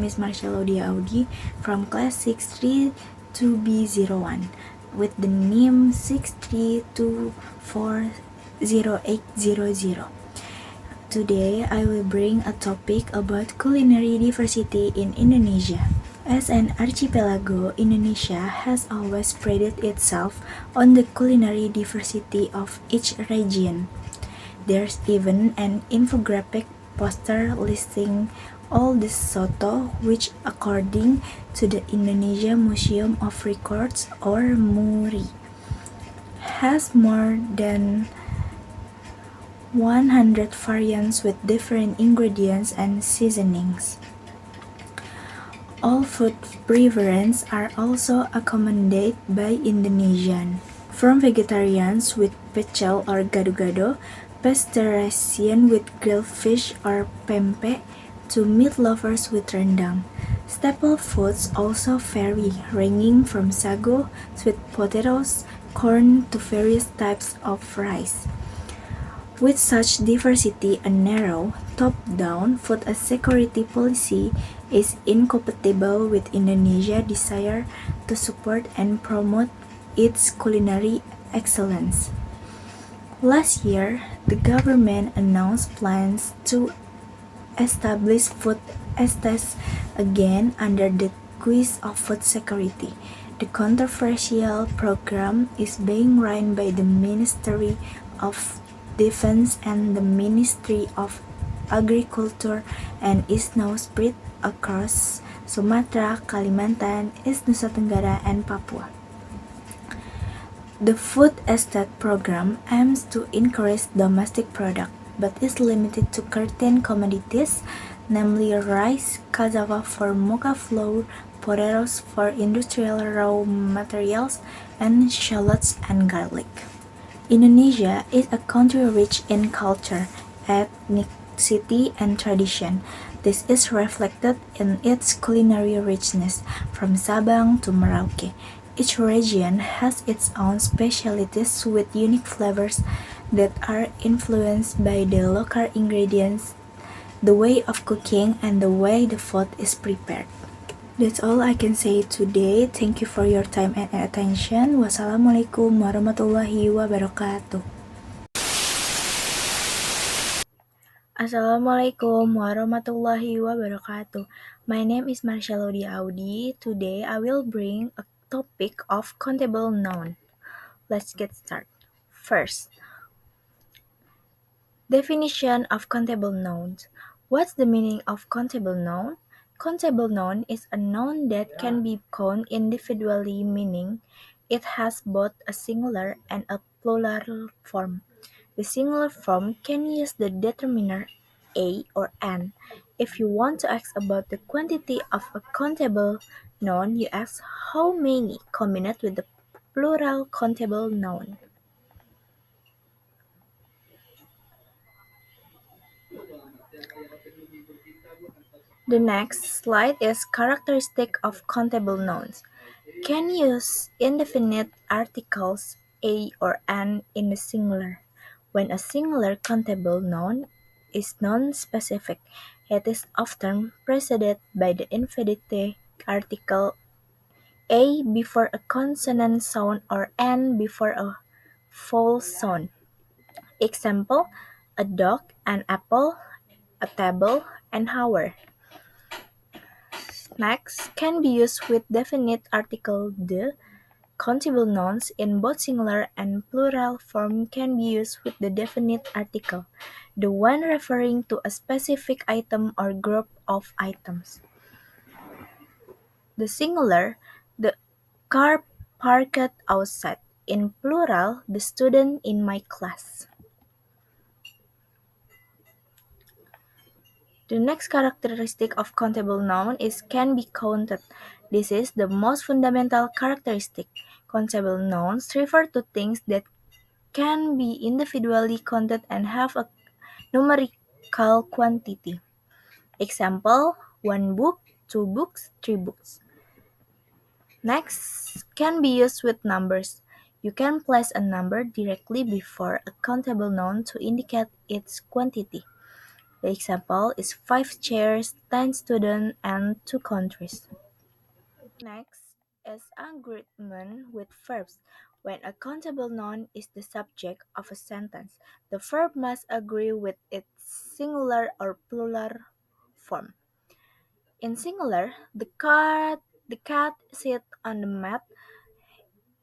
is Marcelo Diaudi from class 632B01 with the NIM 6324080. Today, I will bring a topic about culinary diversity in Indonesia. As an archipelago, Indonesia has always prided itself on the culinary diversity of each region. There's even an infographic poster listing all the soto, which according to the Indonesia Museum of Records or MURI, has more than 100 variants with different ingredients and seasonings. All food preferences are also accommodated by Indonesian, from vegetarians with pecel or gado-gado, pescetarian with grilled fish or pempek, to meat lovers with rendang. Staple foods also vary, ranging from sago, sweet potatoes, corn to various types of rice. With such diversity, a narrow, top-down food security policy is incompatible with Indonesia's desire to support and promote its culinary excellence. Last year, the government announced plans to establish food estates again under the guise of food security. The controversial program is being run by the Ministry of Defense and the Ministry of Agriculture and is now spread across Sumatra, Kalimantan, East Nusa Tenggara, and Papua. The food estate program aims to encourage domestic product, but is limited to certain commodities, namely rice, cassava for mocha flour, potatoes for industrial raw materials, and shallots and garlic. Indonesia is a country rich in culture, ethnicity, and tradition. This is reflected in its culinary richness, from Sabang to Merauke. Each region has its own specialties with unique flavors that are influenced by the local ingredients, the way of cooking, and the way the food is prepared. That's all I can say today. Thank you for your time and attention. Wassalamualaikum warahmatullahi wabarakatuh. Assalamualaikum warahmatullahi wabarakatuh. My name is Marcelo Diaudi. Today I will bring a topic of countable noun. Let's get started. First, definition of countable nouns. What's the meaning of countable noun? Countable noun is a noun that can be counted individually, meaning it has both a singular and a plural form. The singular form can use the determiner a or an. If you want to ask about the quantity of a countable noun, you ask how many combined with the plural countable noun. The next slide is characteristic of countable nouns. Can use indefinite articles a or an in the singular. When a singular countable noun is non-specific, it is often preceded by the indefinite article a before a consonant sound or an before a vowel sound. Example: a dog, an apple, a table, an hour. Next, can be used with definite article the. Countable nouns in both singular and plural form can be used with the definite article, the one referring to a specific item or group of items. The singular, the car parked outside. In plural, the student in my class. The next characteristic of countable noun is can be counted. This is the most fundamental characteristic. Countable nouns refer to things that can be individually counted and have a numerical quantity. Example: one book, two books, three books. Next, can be used with numbers. You can place a number directly before a countable noun to indicate its quantity. The example is 5 chairs, 10 students, and 2 countries. Next is agreement with verbs. When a countable noun is the subject of a sentence, the verb must agree with its singular or plural form. In singular, the cat sits on the mat,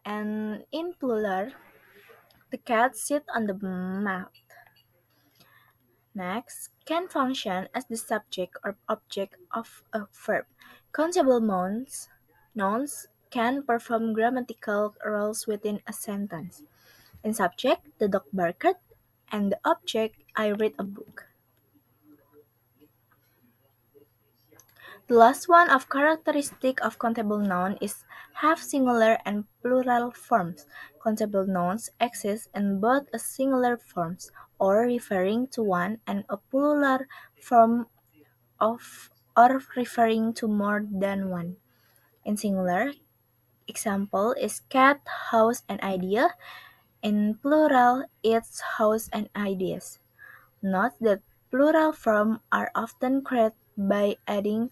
and in plural, the cat sits on the mat. Next, can function as the subject or object of a verb. Countable nouns can perform grammatical roles within a sentence. In subject, the dog barked, and the object, I read a book. The last one of characteristic of countable noun is have singular and plural forms. Countable nouns exist in both a singular forms or referring to one and a plural form of or referring to more than one. In singular, example is cat, house, and idea. In plural, it's house and ideas. Note that plural forms are often created by adding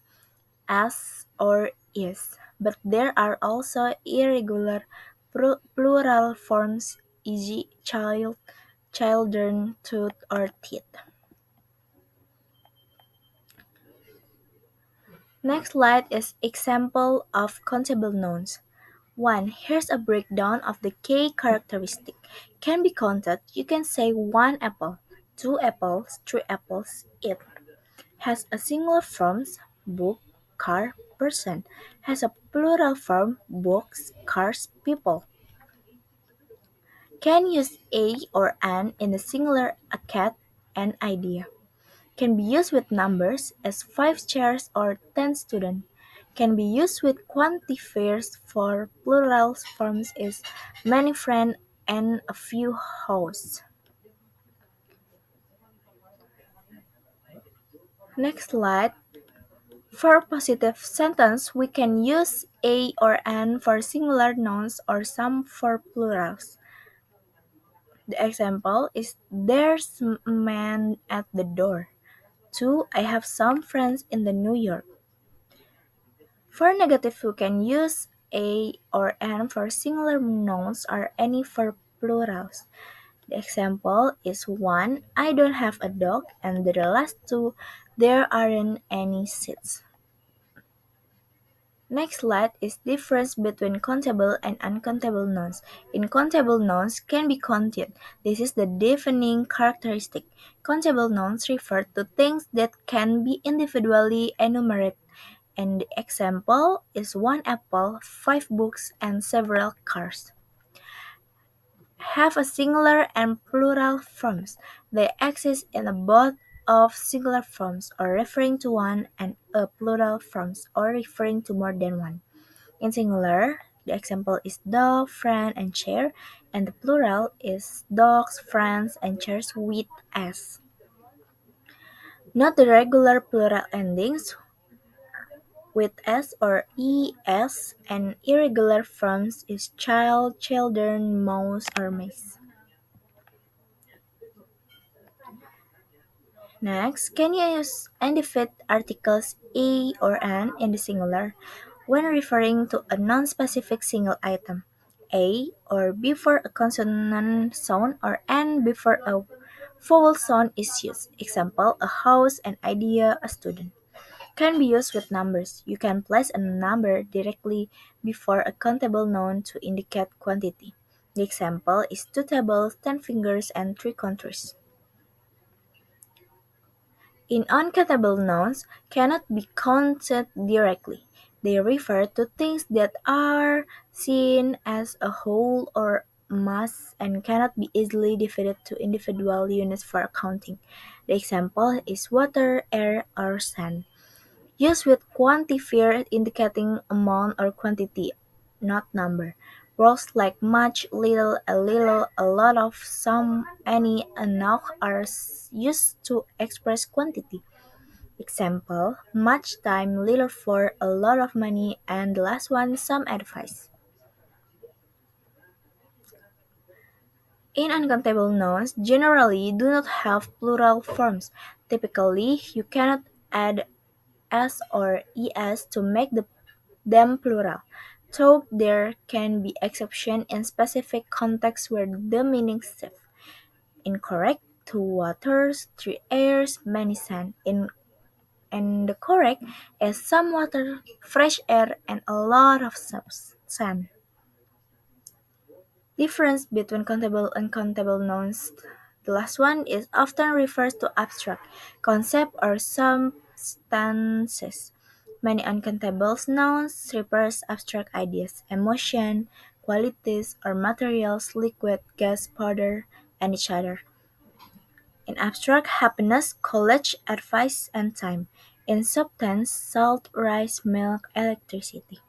as or is, but there are also irregular plural forms, e.g., child, children, tooth, or teeth. Next slide is example of countable nouns. 1. Here's a breakdown of the key characteristic. Can be counted. You can say 1 apple, 2 apples, 3 apples, eat. Has a singular form, book, car, person. Has a plural form, books, cars, people. Can use a or an in the singular, a cat, an idea. Can be used with numbers as 5 chairs or 10 students. Can be used with quantifiers for plural forms is many friends and a few hosts. Next slide. For positive sentence, we can use a or an for singular nouns or some for plurals. The example is there's a man at the door. 2. I have some friends in the New York. For negative, we can use a or an for singular nouns or any for plurals. The example is 1. I don't have a dog, and the last 2. There aren't any seats. Next slide is difference between countable and uncountable nouns. Countable nouns can be counted. This is the defining characteristic. Countable nouns refer to things that can be individually enumerated, and the example is 1 apple, 5 books, and several cars. Have a singular and plural forms. They exist in both of singular forms or referring to one and a plural forms or referring to more than one. In singular, the example is dog, friend, and chair, and the plural is dogs, friends, and chairs with s. Note the regular plural endings with s or es, and irregular forms is child, children, mouse, or mice. Next, can you use indefinite articles a or an in the singular when referring to a non-specific single item? A or before a consonant sound or an before a vowel sound is used. Example, a house, an idea, a student. Can be used with numbers. You can place a number directly before a countable noun to indicate quantity. The example is 2 tables, 10 fingers, and 3 countries. In uncountable nouns cannot be counted directly. They refer to things that are seen as a whole or mass and cannot be easily divided to individual units for counting. The example is water, air, or sand. Used with quantifier indicating amount or quantity, not number. Words like much, little, a lot of, some, any, enough are used to express quantity. Example, much time, little for, a lot of money, and the last one, some advice. In uncountable nouns generally do not have plural forms. Typically, you cannot add s or es to make them plural, though there can be exceptions in specific contexts where the meaning shifts. Incorrect: two waters, three airs, many sun. And the correct is some water, fresh air, and a lot of sun. Difference between countable and countable nouns. The last one is often refers to abstract concept or substances. Many uncountable nouns represent abstract ideas, emotion, qualities, or materials, liquid, gas, powder, and each other. In abstract, happiness, college, advice, and time. In substance, salt, rice, milk, electricity.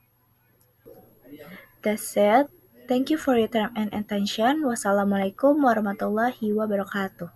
That's it. Thank you for your time and attention. Wassalamualaikum warahmatullahi wabarakatuh.